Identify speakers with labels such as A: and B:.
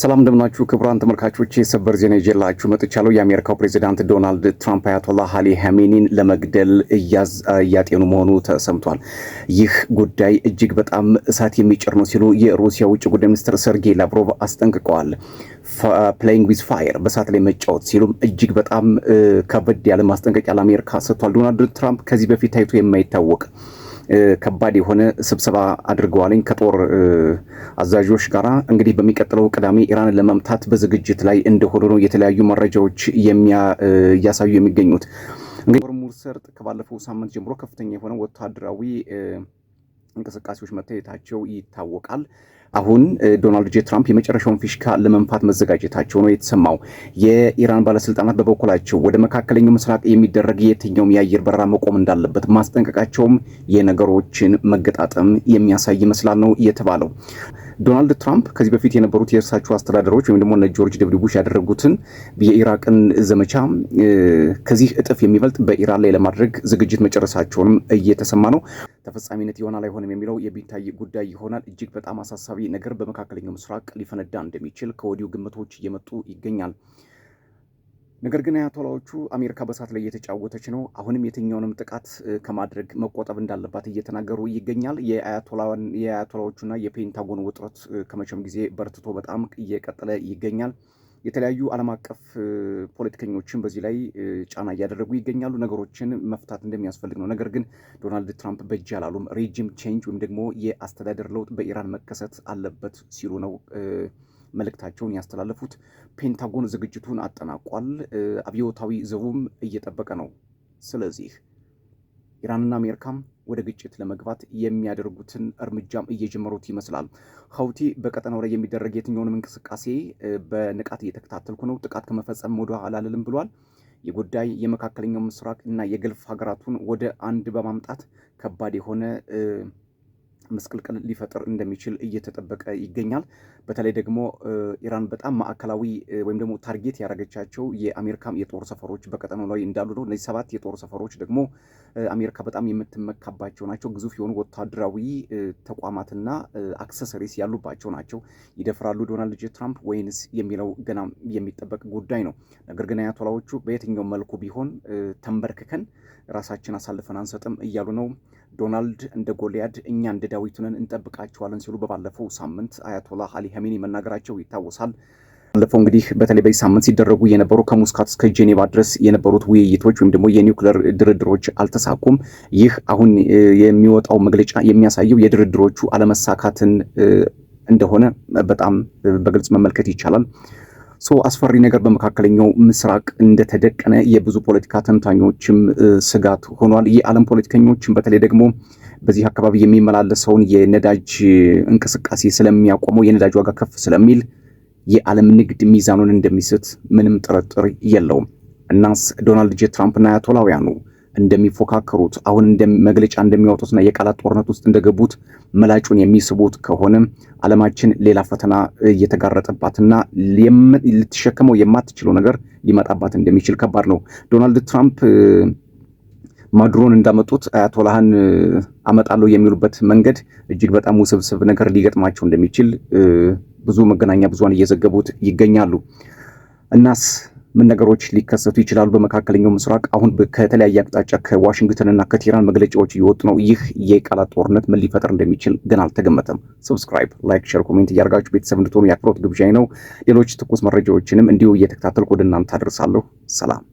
A: ሰላም እንደምናችሁ ክቡራን ተመልካቾች፣ ሰበር ዜና ይዤላችሁ መጥቻለሁ። የአሜሪካው ፕሬዝዳንት ዶናልድ ትራምፕ አያቶላህ አሊ ኻሜኒን ለመግደል እያጤኑ መሆኑ ተሰምቷል። ይህ ጉዳይ እጅግ በጣም እሳት የሚጭር ነው ሲሉ የሩሲያ ውጭ ጉዳይ ሚኒስትር ሰርጌይ ላቭሮቭ አስጠንቅቀዋል። ፕሌይንግ ዊዝ ፋየር በእሳት ላይ መጫወት ሲሉም እጅግ በጣም ከበድ ያለ ማስጠንቀቂያ ለአሜሪካ ሰጥቷል። ዶናልድ ትራምፕ ከዚህ በፊት ታይቶ የማይታወቅ ከባድ የሆነ ስብሰባ አድርገዋልኝ ከጦር አዛዦች ጋራ። እንግዲህ በሚቀጥለው ቅዳሜ ኢራንን ለመምታት በዝግጅት ላይ እንደሆኑ ነው የተለያዩ መረጃዎች እያሳዩ የሚገኙት። እንግዲህ ሆርሙዝ ሰርጥ ከባለፈው ሳምንት ጀምሮ ከፍተኛ የሆነ ወታደራዊ እንቅስቃሴዎች መታየታቸው ይታወቃል። አሁን ዶናልድ ጄ ትራምፕ የመጨረሻውን ፊሽካ ለመንፋት መዘጋጀታቸው ነው የተሰማው። የኢራን ባለስልጣናት በበኩላቸው ወደ መካከለኛው ምስራቅ የሚደረግ የትኛውም የአየር በረራ መቆም እንዳለበት ማስጠንቀቃቸውም የነገሮችን መገጣጠም የሚያሳይ ይመስላል ነው የተባለው። ዶናልድ ትራምፕ ከዚህ በፊት የነበሩት የእርሳቸው አስተዳደሮች ወይም ደግሞ ጆርጅ ደብሊው ቡሽ ያደረጉትን የኢራቅን ዘመቻ ከዚህ እጥፍ የሚበልጥ በኢራን ላይ ለማድረግ ዝግጅት መጨረሳቸውንም እየተሰማ ነው። ተፈጻሚነት ይሆናል አይሆንም የሚለው የሚታይ ጉዳይ ይሆናል። እጅግ በጣም አሳሳቢ ነገር በመካከለኛው ምስራቅ ሊፈነዳ እንደሚችል ከወዲሁ ግምቶች እየመጡ ይገኛል። ነገር ግን አያቶላዎቹ አሜሪካ በእሳት ላይ እየተጫወተች ነው፣ አሁንም የትኛውንም ጥቃት ከማድረግ መቆጠብ እንዳለባት እየተናገሩ ይገኛል። የአያቶላዎቹና የፔንታጎን ውጥረት ከመቼም ጊዜ በርትቶ በጣም እየቀጠለ ይገኛል። የተለያዩ ዓለም አቀፍ ፖለቲከኞችን በዚህ ላይ ጫና እያደረጉ ይገኛሉ። ነገሮችን መፍታት እንደሚያስፈልግ ነው። ነገር ግን ዶናልድ ትራምፕ በእጅ አላሉም። ሬጂም ቼንጅ ወይም ደግሞ የአስተዳደር ለውጥ በኢራን መከሰት አለበት ሲሉ ነው መልእክታቸውን ያስተላለፉት። ፔንታጎን ዝግጅቱን አጠናቋል። አብዮታዊ ዘቡም እየጠበቀ ነው። ስለዚህ ኢራንና አሜሪካም ወደ ግጭት ለመግባት የሚያደርጉትን እርምጃም እየጀመሩት ይመስላል። ሀውቲ በቀጠናው ላይ የሚደረግ የትኛውንም እንቅስቃሴ በንቃት እየተከታተልኩ ነው፣ ጥቃት ከመፈጸም ወደ ኋላ አልልም ብሏል። የጉዳይ የመካከለኛው ምስራቅ እና የገልፍ ሀገራቱን ወደ አንድ በማምጣት ከባድ የሆነ መስቀልቅል ሊፈጥር እንደሚችል እየተጠበቀ ይገኛል። በተለይ ደግሞ ኢራን በጣም ማዕከላዊ ወይም ደግሞ ታርጌት ያደረገቻቸው የአሜሪካም የጦር ሰፈሮች በቀጠናው ላይ እንዳሉ ነው። እነዚህ 7 የጦር ሰፈሮች ደግሞ አሜሪካ በጣም የምትመካባቸው ናቸው። ግዙፍ የሆኑ ወታደራዊ ተቋማትና አክሰሰሪስ ያሉባቸው ናቸው። ይደፍራሉ ዶናልድ ጄ ትራምፕ ወይንስ የሚለው ገና የሚጠበቅ ጉዳይ ነው። ነገር ግን አያቶላዎቹ በየትኛው መልኩ ቢሆን ተንበርክከን ራሳችን አሳልፈን አንሰጥም እያሉ ነው። ዶናልድ እንደ ጎልያድ እኛ እንደ ዳዊት ነን እንጠብቃቸዋለን ሲሉ በባለፈው ሳምንት አያቶላህ አሊ ኻሜኒ መናገራቸው ይታወሳል። ባለፈው እንግዲህ በተለይ በዚህ ሳምንት ሲደረጉ የነበሩ ከሞስካት እስከ ጄኔቫ ድረስ የነበሩት ውይይቶች ወይም ደግሞ የኒውክሌር ድርድሮች አልተሳኩም። ይህ አሁን የሚወጣው መግለጫ የሚያሳየው የድርድሮቹ አለመሳካትን እንደሆነ በጣም በግልጽ መመልከት ይቻላል። አስፈሪ ነገር በመካከለኛው ምስራቅ እንደተደቀነ የብዙ ፖለቲካ ተንታኞችም ስጋት ሆኗል። የዓለም ፖለቲከኞችም በተለይ ደግሞ በዚህ አካባቢ የሚመላለሰውን የነዳጅ እንቅስቃሴ ስለሚያቆመው የነዳጅ ዋጋ ከፍ ስለሚል የዓለም ንግድ ሚዛኑን እንደሚስት ምንም ጥርጥር የለውም። እናስ ዶናልድ ጄ ትራምፕና አያቶላውያኑ እንደሚፎካከሩት አሁን መግለጫ እንደሚያወጡትና የቃላት ጦርነት ውስጥ እንደገቡት መላጩን የሚስቡት ከሆነ ዓለማችን ሌላ ፈተና እየተጋረጠባትና ልትሸከመው የማትችለው ነገር ሊመጣባት እንደሚችል ከባድ ነው። ዶናልድ ትራምፕ ማዱሮን እንዳመጡት አያቶላህን አመጣለሁ የሚሉበት መንገድ እጅግ በጣም ውስብስብ ነገር ሊገጥማቸው እንደሚችል ብዙ መገናኛ ብዙሃን እየዘገቡት ይገኛሉ። እናስ ምን ነገሮች ሊከሰቱ ይችላሉ? በመካከለኛው ምስራቅ አሁን ከተለያየ አቅጣጫ ከዋሽንግተን እና ከቴህራን መግለጫዎች እየወጡ ነው። ይህ የቃላት ጦርነት ምን ሊፈጠር እንደሚችል ግን አልተገመተም። ሰብስክራይብ፣ ላይክ፣ ሼር፣ ኮሜንት እያደረጋችሁ ቤተሰብ እንድትሆኑ የአክብሮት ግብዣዬ ነው። ሌሎች ትኩስ መረጃዎችንም እንዲሁ እየተከታተልኩ ወደ እናንተ አደርሳለሁ። ሰላም።